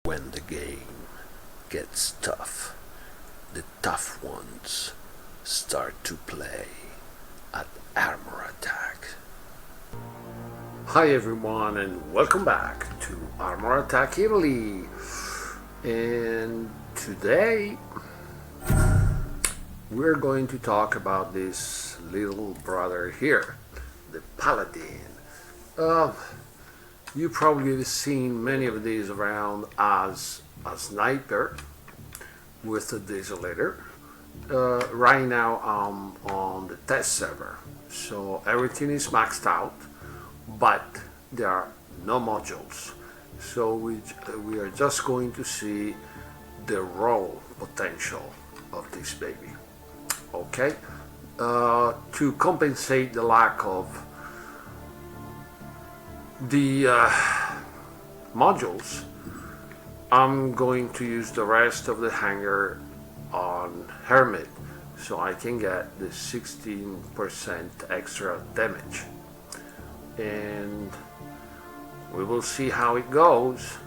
When the game gets tough, the tough ones start to play at Armor Attack. Hi everyone and welcome back to Armor Attack Italy. And today we're going to talk about this little brother here, the Palladin. You probably have seen many of these around as a sniper with a desolator. Right now I'm on the test server, so everything is maxed out, but there are no modules. So we are just going to see the raw potential of this baby. Okay, to compensate the lack of the modules, I'm going to use the rest of the hanger on Hermit so I can get the 16% extra damage, and we will see how it goes.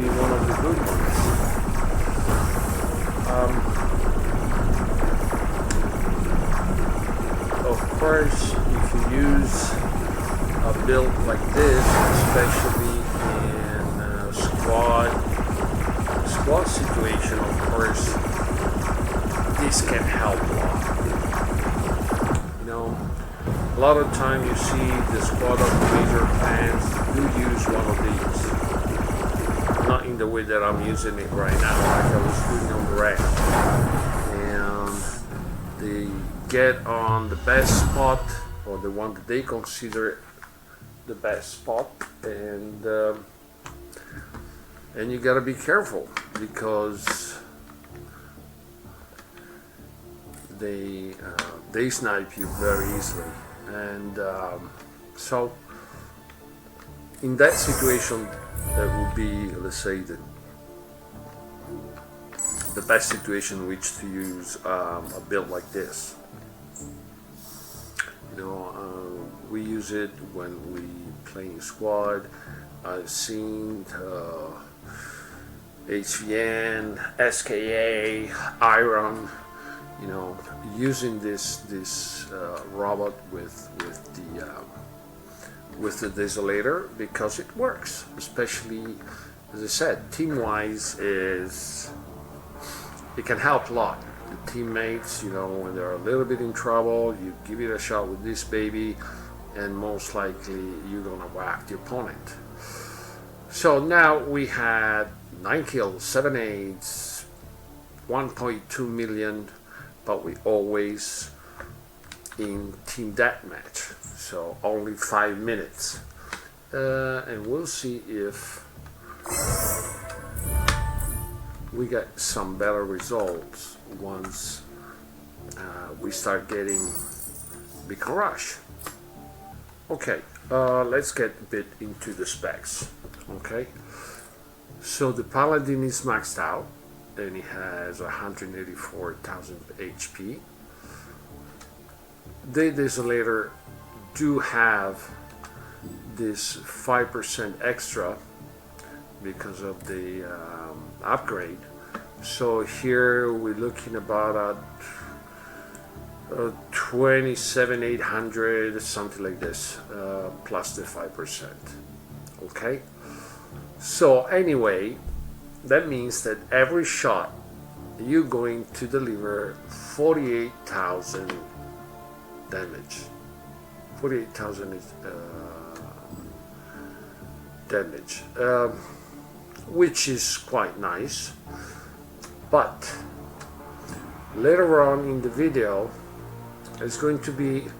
be one of the good ones. Of course, if you use a build like this, especially in a squad situation, of course, this can help a lot. You know, a lot of time you see the squad of major plans do use one of these. Not in the way that I'm using it right now, like I was doing on the rack. And they get on the best spot, or the one that they consider the best spot, and you gotta be careful because they snipe you very easily. And so in that situation, that would be, let's say, the best situation in which to use a build like this. You know, we use it when we play in squad. I've seen HVN, SKA, Iron, you know, using this robot with the Desolator, because it works. Especially, as I said, team-wise, it can help a lot. The teammates, you know, when they're a little bit in trouble, you give it a shot with this baby, and most likely you're gonna whack the opponent. So now we had 9 kills, 7 aids, 1.2 million, but we always in team deathmatch, so only 5 minutes, and we'll see if we get some better results once we start getting Beacon Rush. Okay, let's get a bit into the specs. Okay, so the Paladin is maxed out and it has 184,000 HP. The Desolator do have this 5% extra because of the upgrade. So here we're looking about at 27,800, something like this, plus the 5%. Okay, so anyway, that means that every shot you're going to deliver 48,000 damage. 48,000 is damage, which is quite nice. But later on in the video, it's going to be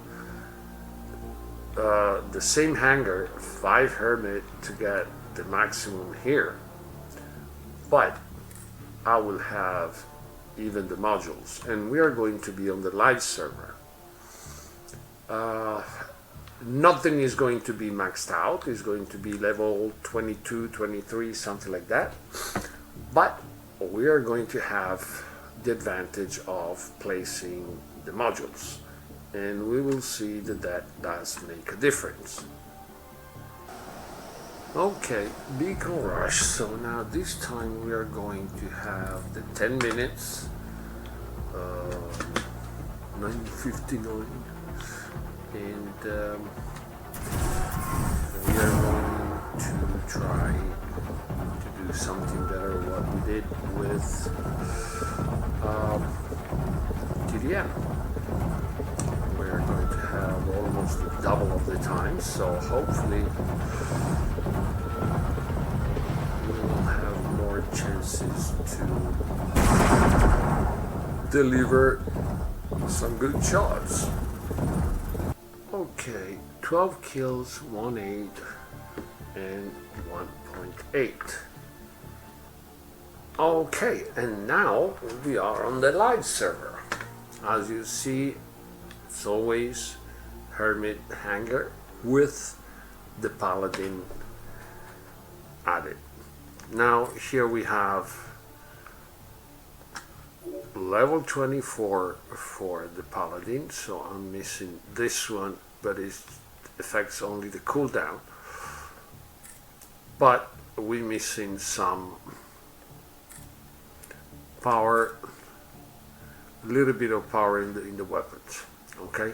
the same hanger, 5 Hermit, to get the maximum here. But I will have even the modules, and we are going to be on the live server. Nothing is going to be maxed out. It's going to be level 22, 23, something like that. But we are going to have the advantage of placing the modules, and we will see that that does make a difference. Okay, Beacon Rush. So now this time we are going to have the 10 minutes, 9:59, and we are going to try to do something better what we did with TDM. We are going to have almost double of the time, so hopefully we will have more chances to deliver some good shots. Okay, 12 kills, 1.8 and 1.8. Okay, and now we are on the live server. As you see, it's always Hermit hanger with the Paladin added. Now here we have level 24 for the Paladin, so I'm missing this one, but it affects only the cooldown. But we're missing some power, a little bit of power in the weapons, okay?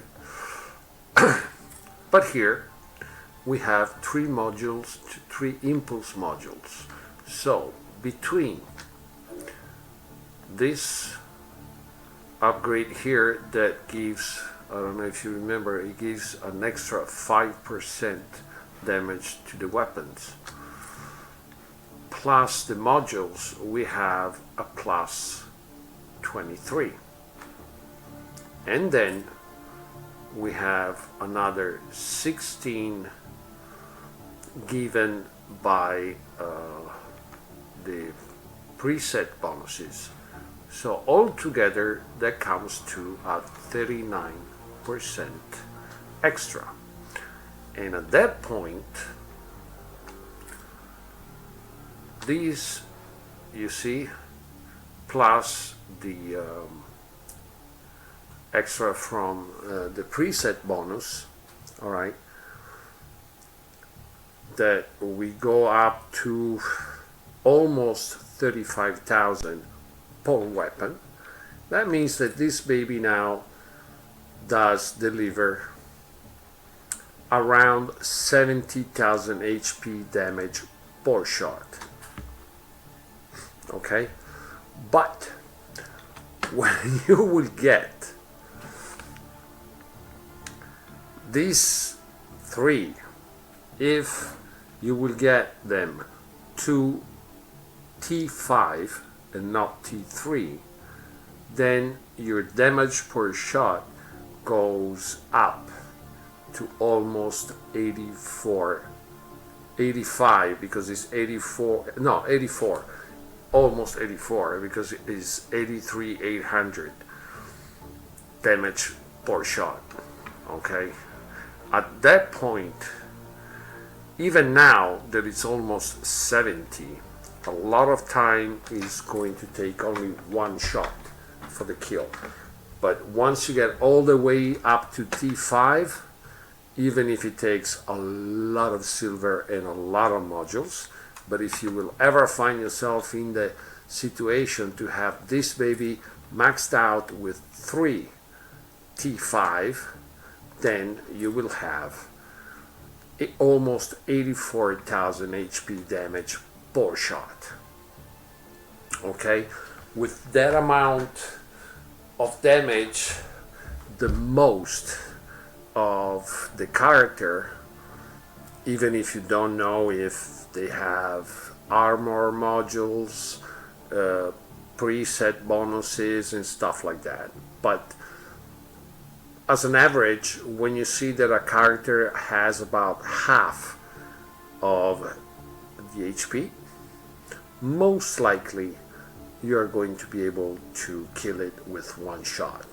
But here we have three modules, three impulse modules. So between this upgrade here that gives, I don't know if you remember, it gives an extra 5% damage to the weapons, plus the modules, we have a plus 23. And then we have another 16 given by the preset bonuses. So altogether that comes to a 39% extra. And at that point, these, you see, plus the extra from the preset bonus, all right, that we go up to almost 35,000 per weapon. That means that this baby now does deliver around 70,000 HP damage per shot. Okay, but when you will get these three, if you will get them to T5 and not T3, then your damage per shot goes up to almost 85, because it's 84, no, 84, almost 84, because it is 83,800 damage per shot. Okay, at that point, even now that it's almost 70, a lot of time is going to take only one shot for the kill. But once you get all the way up to T5, even if it takes a lot of silver and a lot of modules, but if you will ever find yourself in the situation to have this baby maxed out with 3 T5, then you will have almost 84,000 HP damage per shot. Okay, with that amount of damage, the most of the character, even if you don't know if they have armor modules, preset bonuses and stuff like that, but as an average, when you see that a character has about half of the HP, most likely you're going to be able to kill it with one shot.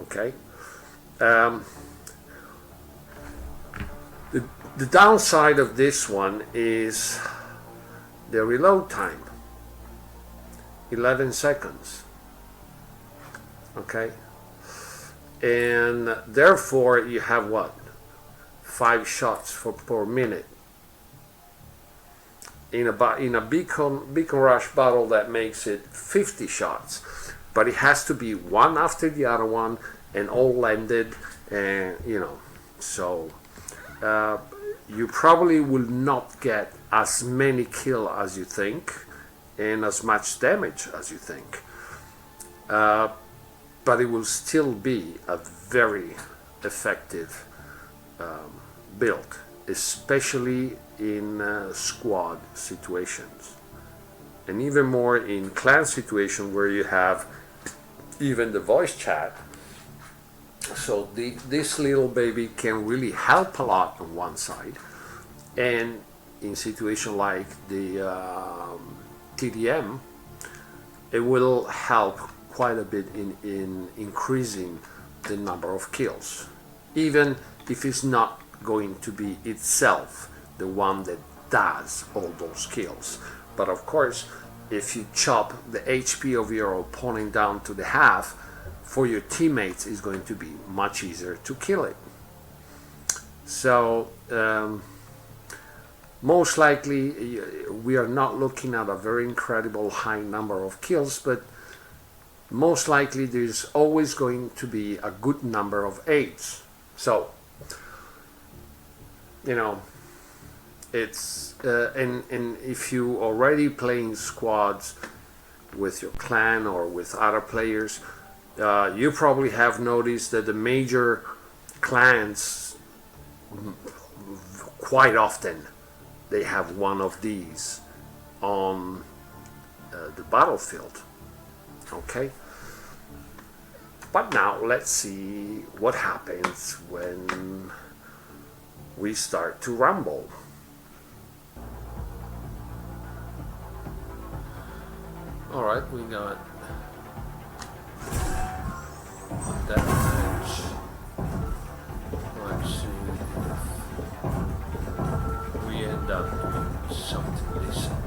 Okay? The downside of this one is the reload time, 11 seconds. Okay? And therefore you have what? 5 shots per minute. In a beacon rush battle, that makes it 50 shots, but it has to be one after the other one and all landed, and you know, so you probably will not get as many kills as you think and as much damage as you think, but it will still be a very effective build, especially in squad situations, and even more in clan situation where you have even the voice chat. So this little baby can really help a lot on one side, and in situation like the TDM, it will help quite a bit in increasing the number of kills, even if it's not going to be itself the one that does all those kills. But of course, if you chop the HP of your opponent down to the half, for your teammates it's going to be much easier to kill it. So most likely we are not looking at a very incredible high number of kills, but most likely there's always going to be a good number of 8s. So, you know, it's and if you already playing squads with your clan or with other players, you probably have noticed that the major clans quite often they have one of these on the battlefield. Okay, but now let's see what happens when we start to rumble. Alright, we got that match. Let's see if we end up doing something decent.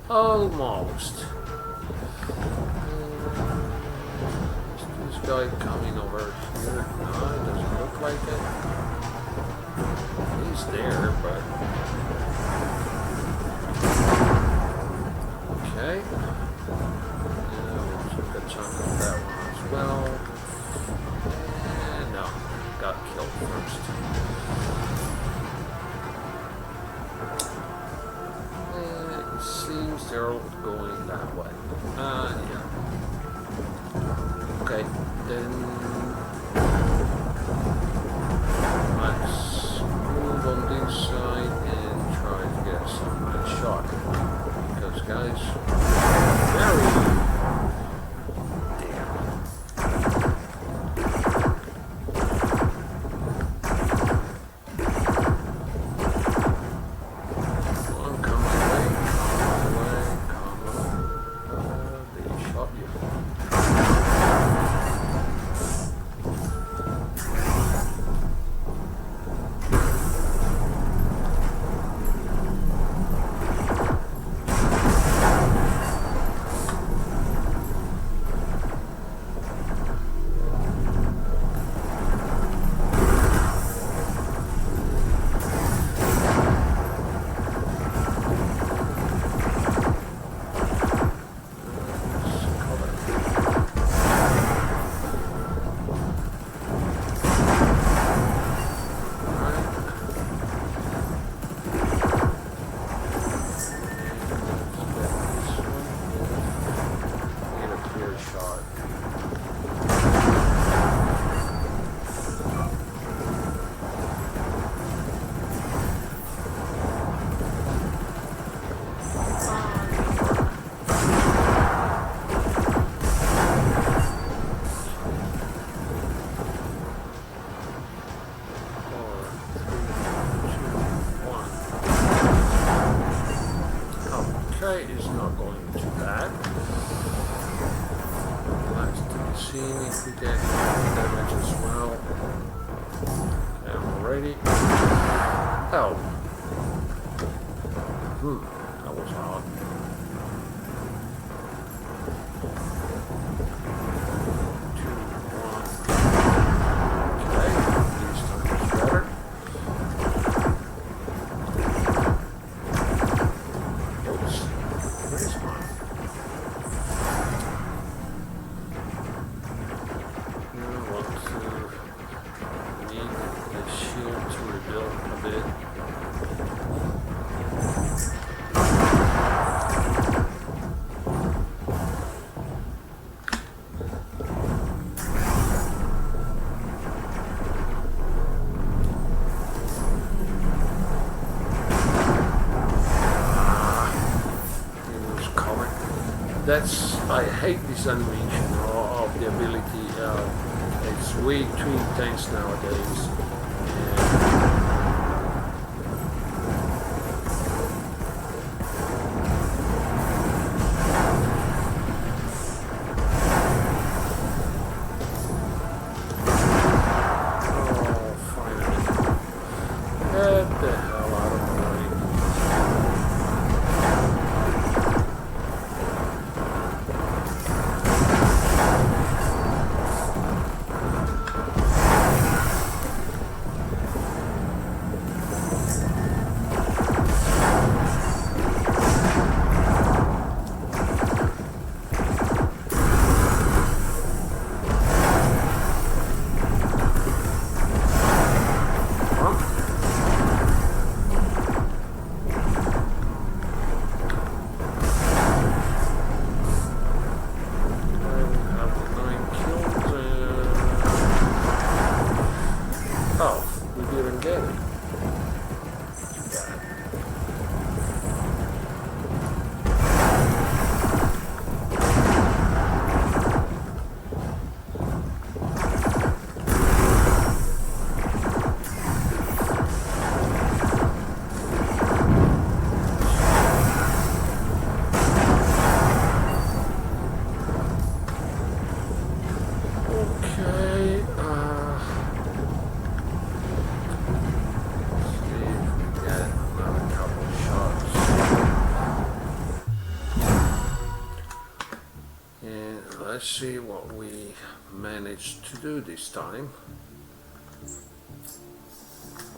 Almost. Is this guy coming over here? No, it doesn't look like it. He's there, but... Okay. We'll take a chunk of that one as well. And no, got killed first. Seems they're all going that way. Yeah. Okay, then let's move on this side and try to get some nice shot. Because guys, very is not going too bad. Let's see if we get damage as well. And we're ready. Oh. That was odd. that's, I hate this animation of the ability. It's way too intense nowadays. Let's see what we managed to do this time.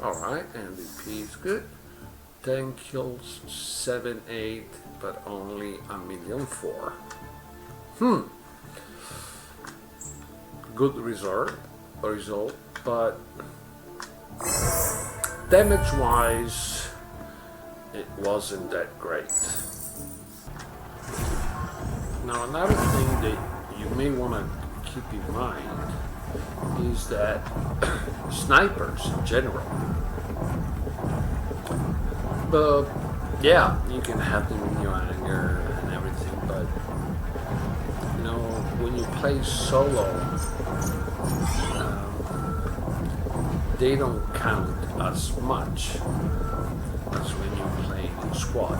Alright, MVP is good. 10 kills, 7-8, but only 1,000,004. Good result, but damage-wise, it wasn't that great. Now, another thing that you may want to keep in mind is that snipers in general, but yeah, you can have them in your anger and everything, but you know, when you play solo, they don't count as much as when you're playing in squad.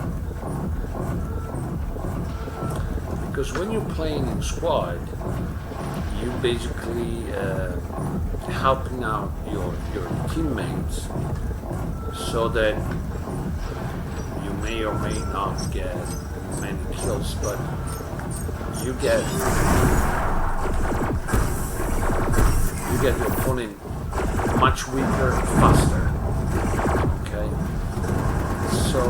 Because when you're playing in squad, you basically helping out your teammates so that you may or may not get many kills, but you get your opponent much weaker faster. Okay, so,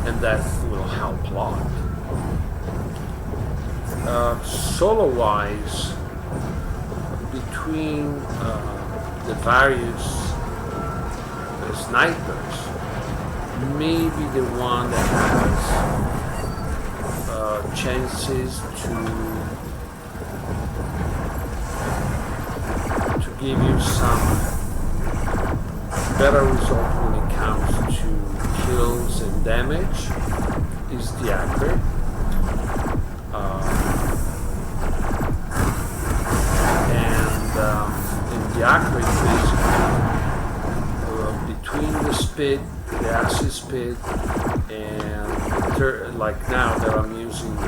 and that will help a lot. Solo-wise, between the various snipers, maybe the one that has chances to give you some better result when it comes to kills and damage is the accurate. The accurate basically between the speed, the assist speed, and like now that I'm using the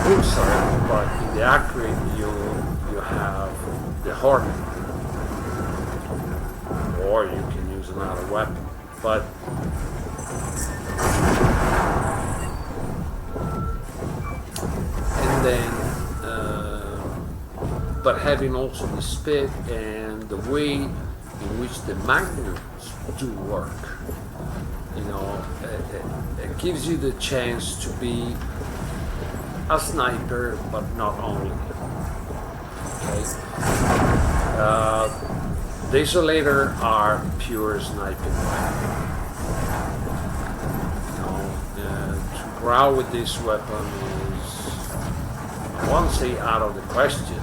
bullseye, but in the accurate you have the Hornet, or you can use another weapon, but and then. But having also the speed and the way in which the magnums do work, you know, it gives you the chance to be a sniper, but not only. Okay. Desolator are pure sniping weapon. You know, to growl with this weapon is, I won't say out of the question.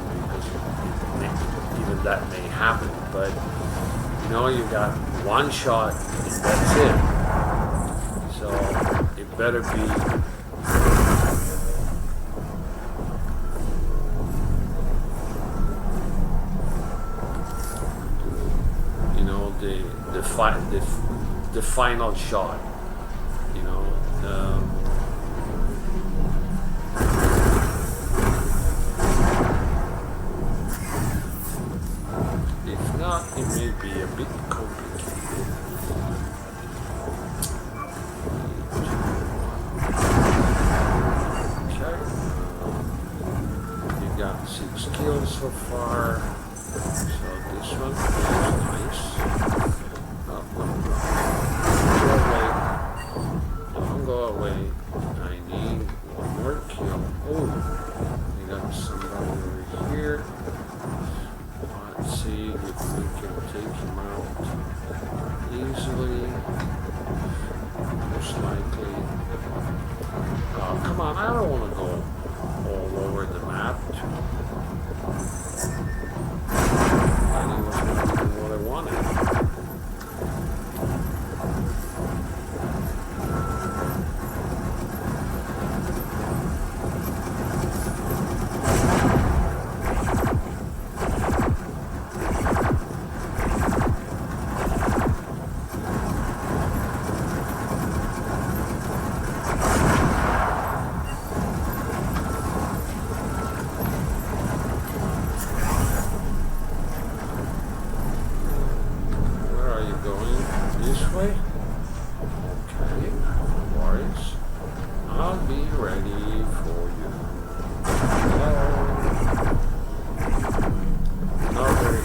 Even that may happen, but you know, you got one shot and that's it. So if better be the final shot, you know. If not, it may be a bit complicated. Okay, you got 6 kills so far, so this one is nice. Don't go away. I need one more kill. Oh, we got somebody over here. Let's see if we can take him out easily. Most likely. Oh, come on, I don't want to go all over the map. And he was not even what I wanted.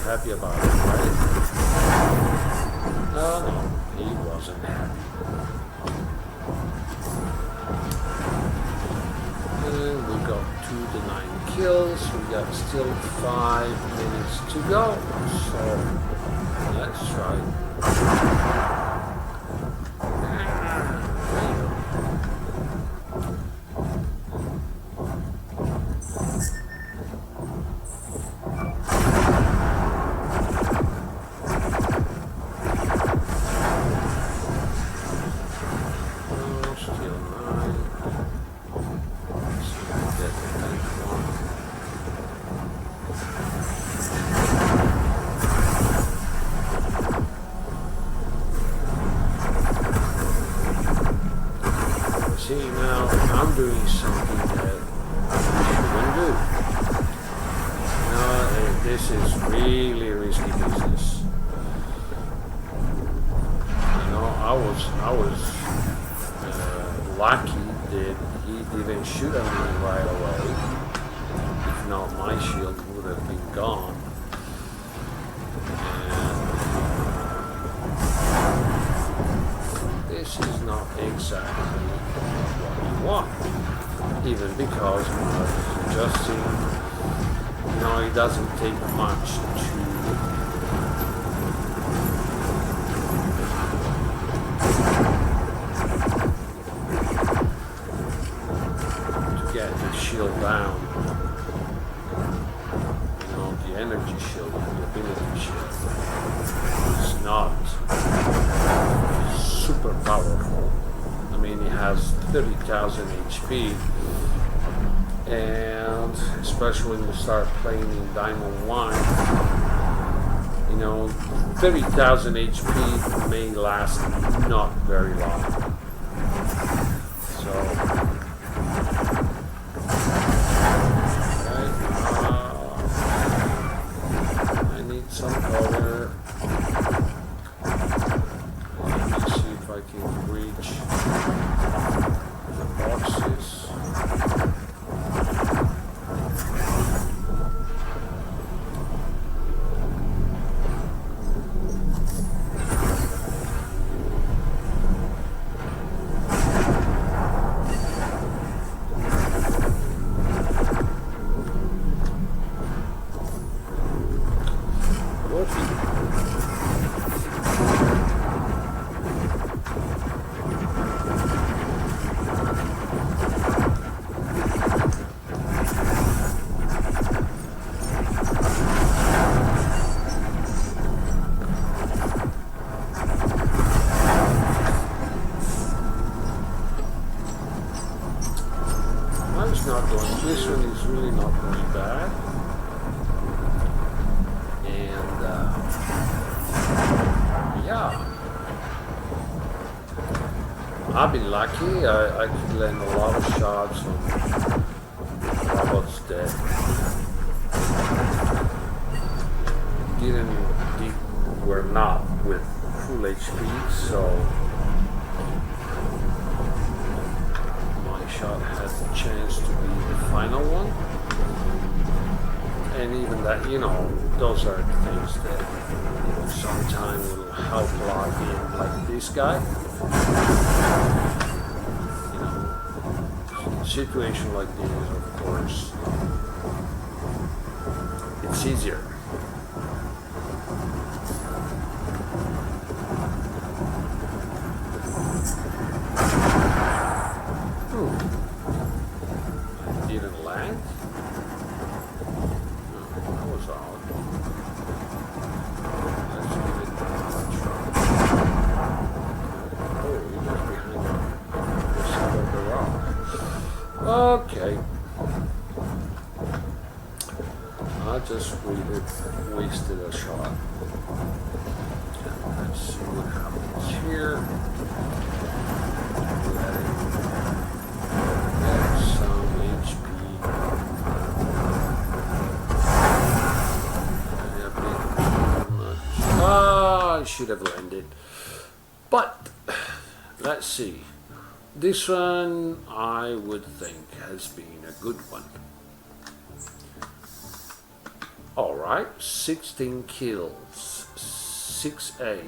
Happy about it, right? No, he wasn't happy. And we got 2 to 9 kills. We got still 5 minutes to go. So let's try. See, now I'm doing something that I shouldn't do. Now, this is really risky business. You know, I was lucky that he didn't shoot at me right away. If not, my shield would have been gone. And this is not exactly what you want, even because I was adjusting. You know, it doesn't take much to get the shield down. You know, the energy shield, the ability shield. It's not super powerful. I mean, it has 30,000 HP, and especially when you start playing in Diamond 1, you know, 30,000 HP may last not very long. So, I need some cover. Let me see if I can reach the boxes. I've been lucky. I could land a lot of shots on robots that were not with full HP, so my shot has the chance to be the final one. And even that, those are things that sometimes will help lock in, like this guy. Situation like this, of course, it's easier. It didn't land. No, that was odd. Let's give it a try. Oh, you're just behind the side of the rock. Okay. I just wasted a shot. Let's see what happens here. Let it get some HP. I should have landed. But let's see. This one, I would think, has been a good one. Alright, 16 kills, 6-8,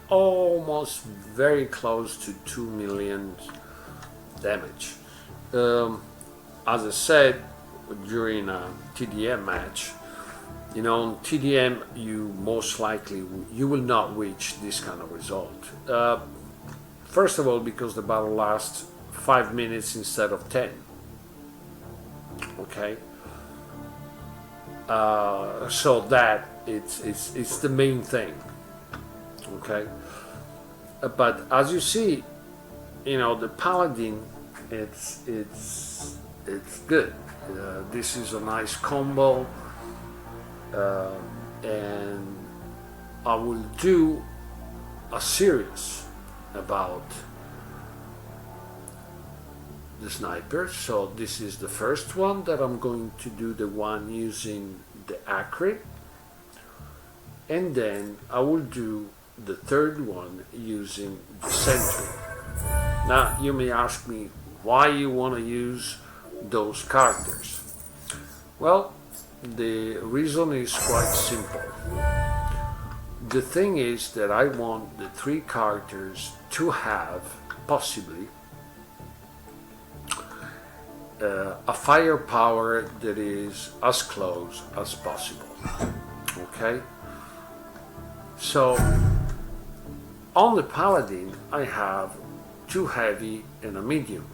almost very close to 2 million damage. As I said during a TDM match, on TDM you most likely you will not reach this kind of result. First of all, because the battle lasts 5 minutes instead of 10. Okay. So that it's the main thing. Okay. But as you see, the Paladin, it's good. This is a nice combo, and I will do a series about the sniper. So this is the first one that I'm going to do, the one using the accurate, and then I will do the third one using the sentry. Now you may ask me why you want to use those characters. Well, the reason is quite simple. The thing is that I want the 3 characters to have, possibly, a firepower that is as close as possible. Okay? So, on the Paladin, I have 2 heavy and a medium.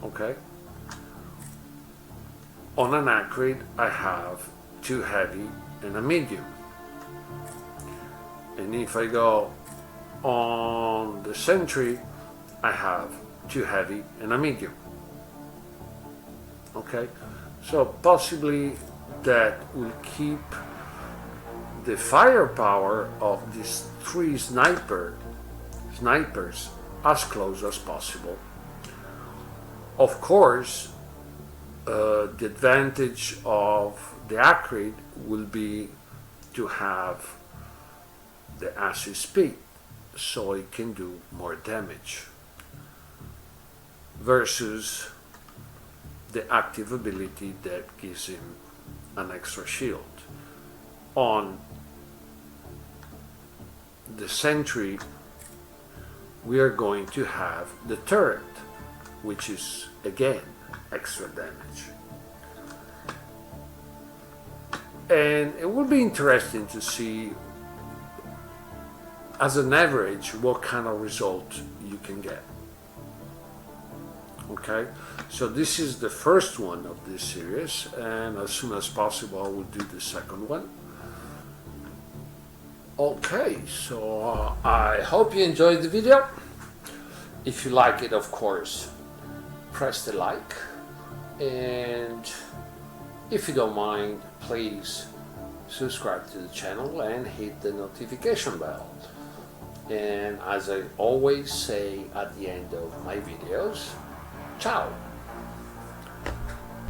Okay? On an accurate, I have 2 heavy and a medium. And if I go on the sentry, I have 2 heavy and a medium. Okay, so possibly that will keep the firepower of these 3 snipers as close as possible. Of course, the advantage of the accurate will be to have the assist speed, so it can do more damage, versus the active ability that gives him an extra shield. On the sentry, we are going to have the turret, which is again extra damage. And it will be interesting to see, as an average, what kind of result you can get. Okay, so this is the first one of this series, and as soon as possible I will do the second one. Okay, so I hope you enjoyed the video. If you like it, of course, press the like, and if you don't mind, please subscribe to the channel and hit the notification bell. And as I always say at the end of my videos, ciao!